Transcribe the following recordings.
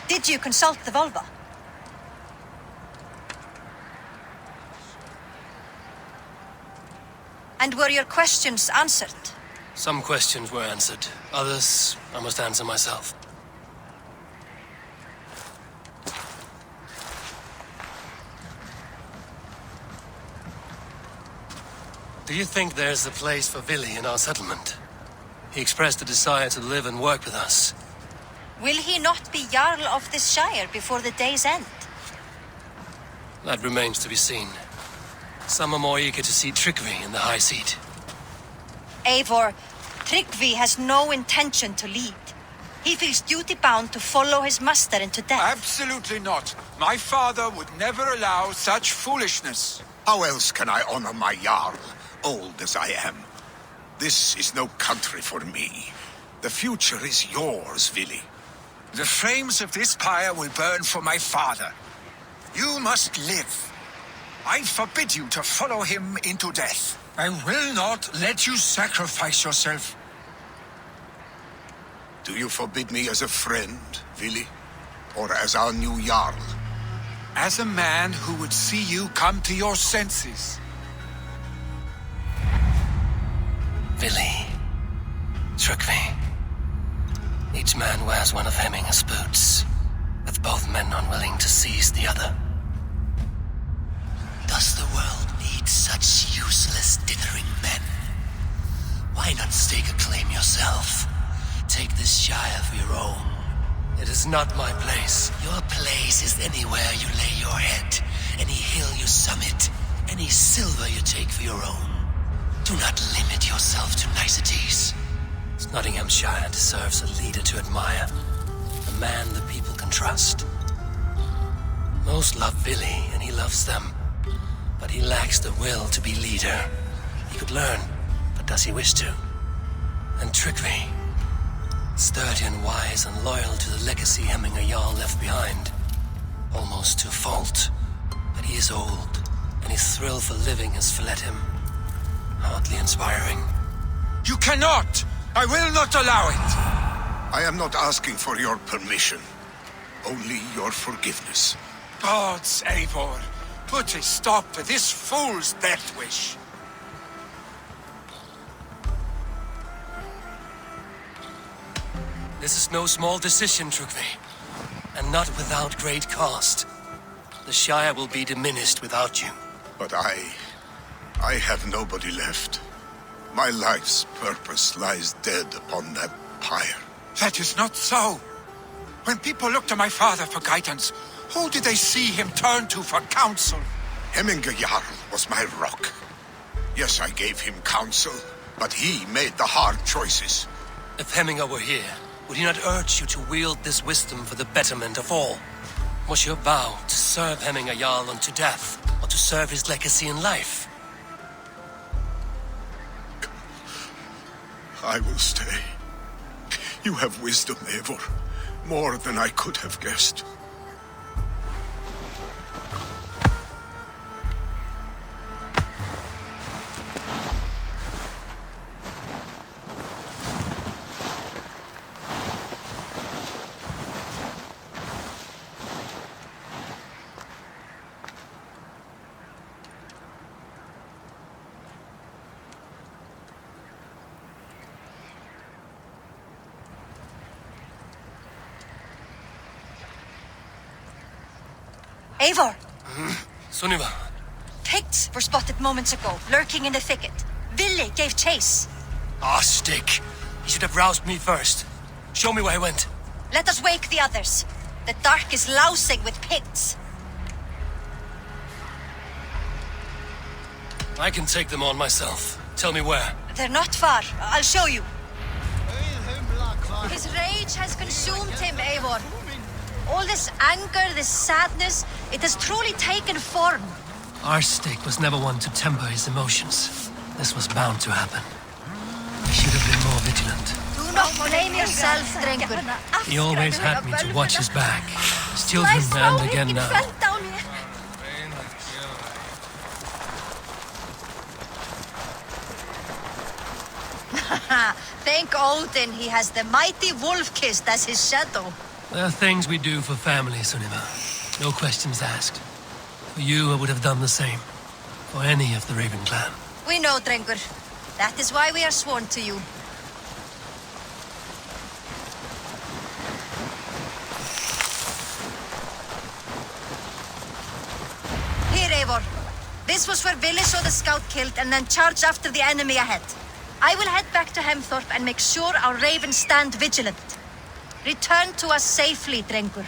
Did you consult the Volva? And were your questions answered? Some questions were answered. Others, I must answer myself. Do you think there's a place for Vili in our settlement? He expressed a desire to live and work with us. Will he not be Jarl of this shire before the day's end? That remains to be seen. Some are more eager to see Tryggvi in the high seat. Eivor, Tryggvi has no intention to lead. He feels duty-bound to follow his master into death. Absolutely not. My father would never allow such foolishness. How else can I honor my Jarl, old as I am? This is no country for me. The future is yours, Vili. The flames of this pyre will burn for my father. You must live. I forbid you to follow him into death. I will not let you sacrifice yourself. Do you forbid me as a friend, Vili? Or as our new Jarl? As a man who would see you come to your senses. Vili. Tryggvi. Each man wears one of Hemminger's boots, with both men unwilling to seize the other. Does the world need such useless dithering men? Why not stake a claim yourself? Take this shire for your own. It is not my place. Your place is anywhere you lay your head, any hill you summit, any silver you take for your own. Do not limit yourself to niceties. Nottinghamshire deserves a leader to admire, a man the people can trust. Most love Vili, and he loves them, but he lacks the will to be leader. He could learn, but does he wish to? And Tryggvi, sturdy and wise and loyal to the legacy Hemminger Jarl left behind, almost to a fault. But he is old, and his thrill for living has fled him. Hardly inspiring. You cannot! I will not allow it! I am not asking for your permission, only your forgiveness. Gods, Eivor, put a stop to this fool's death wish. This is no small decision, Tryggvi, and not without great cost. The Shire will be diminished without you. But I have nobody left. My life's purpose lies dead upon that pyre. That is not so. When people look to my father for guidance, who do they see him turn to for counsel? Hemminger Jarl was my rock. Yes, I gave him counsel, but he made the hard choices. If Hemminger were here, would he not urge you to wield this wisdom for the betterment of all? Was your vow to serve Hemminger Jarl unto death, or to serve his legacy in life? I will stay. You have wisdom, Eivor. More than I could have guessed. Eivor! Sunniva. Picts were spotted moments ago, lurking in the thicket. Vili gave chase. Ah, stick. He should have roused me first. Show me where he went. Let us wake the others. The dark is lousing with Picts. I can take them on myself. Tell me where. They're not far. I'll show you. His rage has consumed him, Eivor. All this anger, this sadness, it has truly taken form. Our stake was never one to temper his emotions. This was bound to happen. He should have been more vigilant. Do not blame yourself, Drengur. He always had me to watch his back. His children and again now. Thank Odin he has the mighty Wolf-Kissed as his shadow. There are things we do for family, Sunniva. No questions asked. For you, I would have done the same. For any of the Raven clan. We know, Drengur. That is why we are sworn to you. Here, Eivor. This was where Vili saw the scout killed and then charged after the enemy ahead. I will head back to Hemthorpe and make sure our ravens stand vigilant. Return to us safely, Drengur.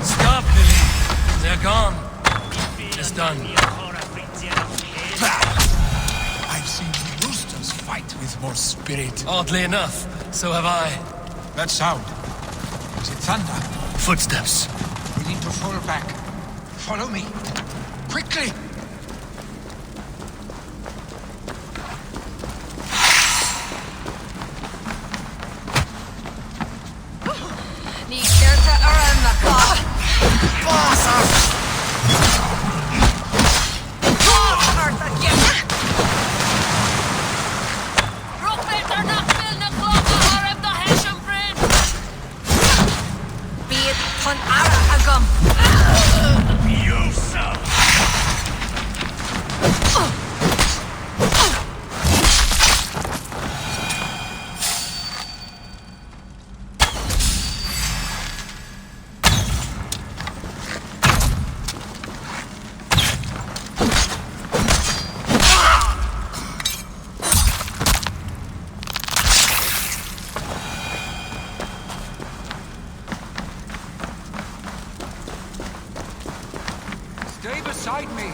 Stop, Billy. They're gone. It's done. I've seen roosters fight with more spirit. Oddly enough, so have I. That sound. Is it thunder? Footsteps. We need to fall back. Follow me. Quickly! Stay beside me.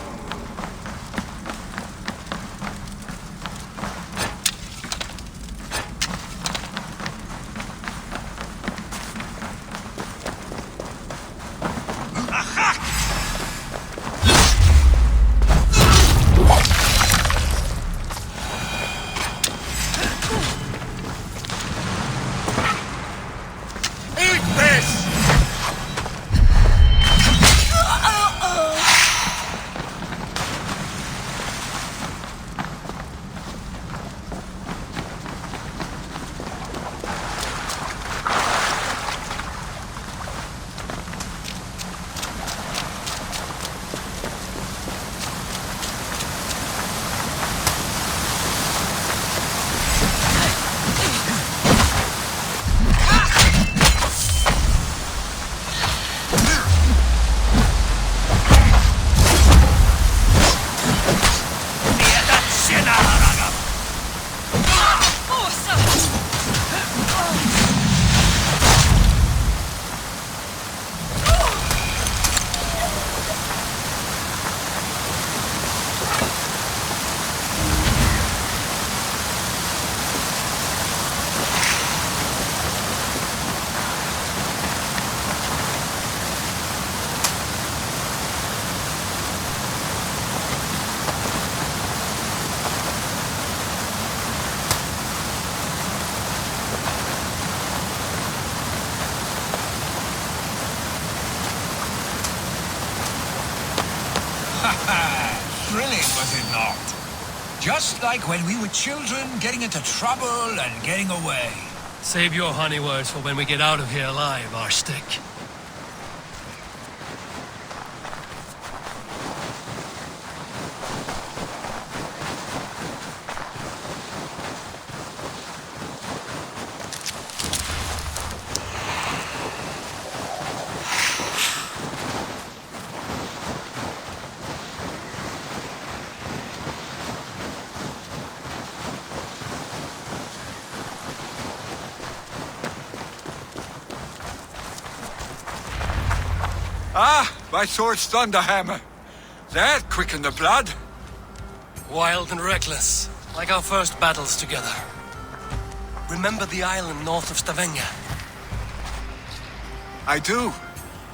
thrilling, was it not? Just like when we were children, getting into trouble and getting away. Save your honey words for when we get out of here alive, Arstick. Ah, my sword's thunderhammer. That quickened the blood. Wild and reckless, like our first battles together. Remember the island north of Stavanger? I do.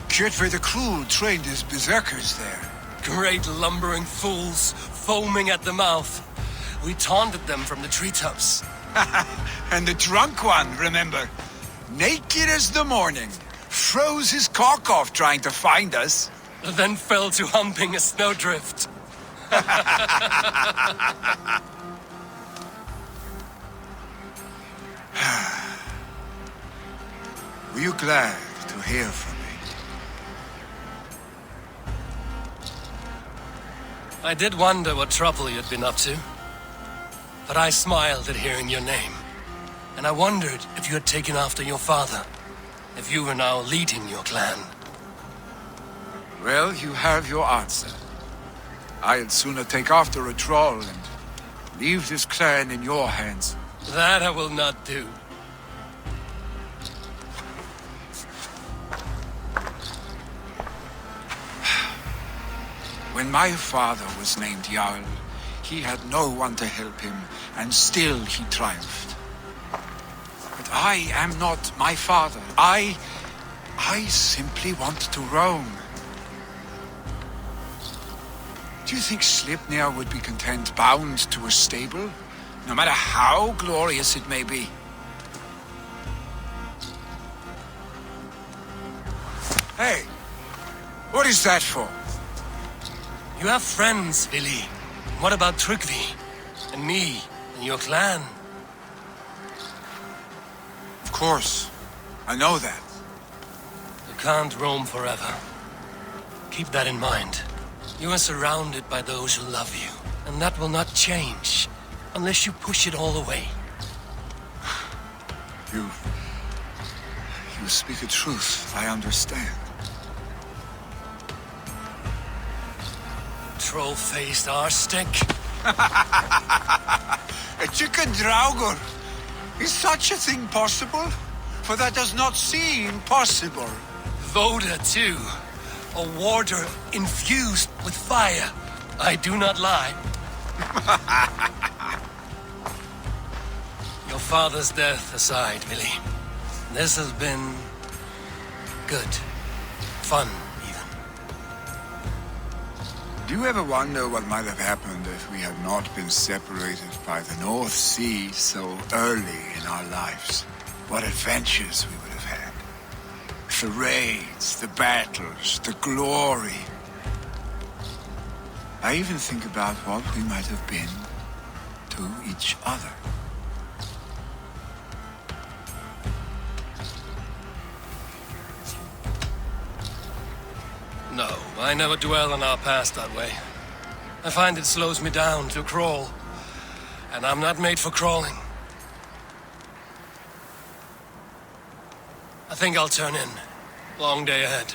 Kjotve the Cruel trained his berserkers there. Great lumbering fools, foaming at the mouth. We taunted them from the treetops. And the drunk one, remember? Naked as the morning. Froze his cock off trying to find us. Then fell to humping a snowdrift. Were you glad to hear from me? I did wonder what trouble you'd been up to. But I smiled at hearing your name. And I wondered if you had taken after your father. If you were now leading your clan. Well, you have your answer. I'd sooner take after a troll and leave this clan in your hands. That I will not do. When my father was named Jarl, he had no one to help him, and still he triumphed. But I am not my father. I simply want to roam. Do you think Sleipnir would be content bound to a stable, no matter how glorious it may be? Hey, what is that for? You have friends, Vili. What about Tryggvi? And me, and your clan? Of course, I know that. You can't roam forever. Keep that in mind. You are surrounded by those who love you, and that will not change unless you push it all away. You speak a truth, I understand. Troll-faced Arstick. A chicken draugur. Is such a thing possible? For that does not seem possible. Voda, too. A warder infused with fire. I do not lie. Your father's death aside, Vili. This has been good. Fun, even. Do you ever wonder what might have happened if we had not been separated by the North Sea so early in our lives? What adventures we would have had. The raids, the battles, the glory. I even think about what we might have been to each other. No, I never dwell on our past that way. I find it slows me down to crawl. And I'm not made for crawling. I think I'll turn in. Long day ahead.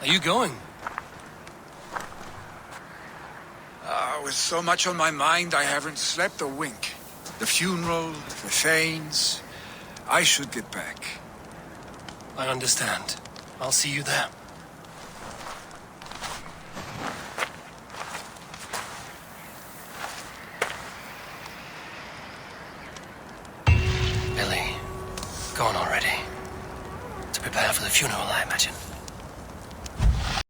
Are you going? With so much on my mind, I haven't slept a wink. The funeral, the Thanes. I should get back. I understand. I'll see you there. Billy, gone already. To prepare for the funeral, I imagine.